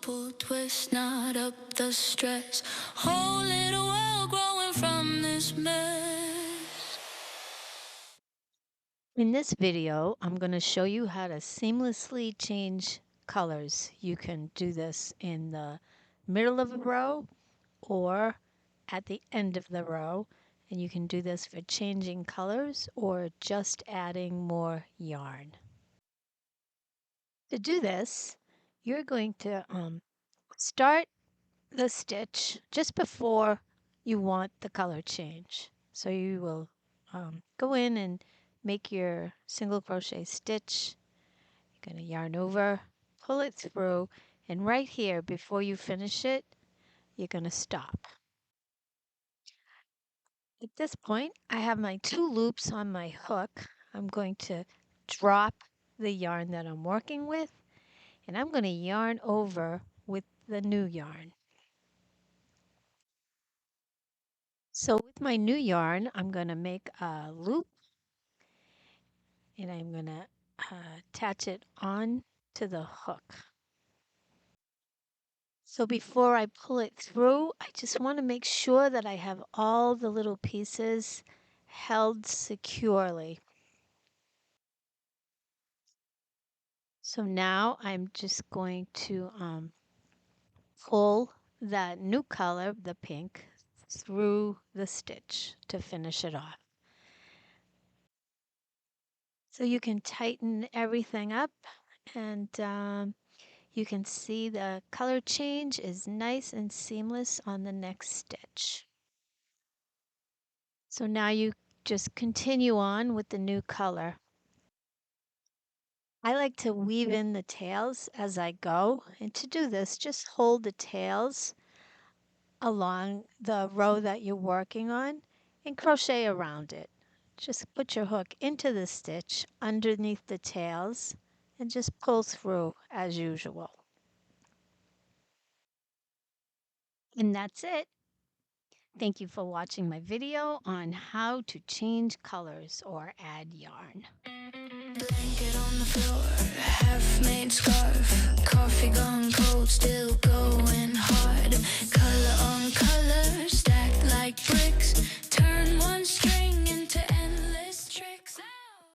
pull, twist, knot up the stress. Whole little world growing from this mess. In this video, I'm going to show you how to seamlessly change colors. You can do this in the middle of a row or at the end of the row. And you can do this for changing colors or just adding more yarn. To do this, you're going to start the stitch just before you want the color change. So you will go in and make your single crochet stitch. You're going to yarn over, pull it through, and right here before you finish it, you're going to stop. At this point, I have my 2 loops on my hook. I'm going to drop the yarn that I'm working with, and I'm going to yarn over with the new yarn. So with my new yarn, I'm going to make a loop, and I'm going to attach it on to the hook. So before I pull it through, I just want to make sure that I have all the little pieces held securely. So now I'm just going to pull that new color, the pink, through the stitch to finish it off. So you can tighten everything up, and you can see the color change is nice and seamless on the next stitch. So now you just continue on with the new color. I like to weave in the tails as I go, and to do this, just hold the tails along the row that you're working on and crochet around it. Just put your hook into the stitch underneath the tails and just pull through as usual. And that's it. Thank you for watching my video on how to change colors or add yarn. Blanket on the floor, half-made scarf, coffee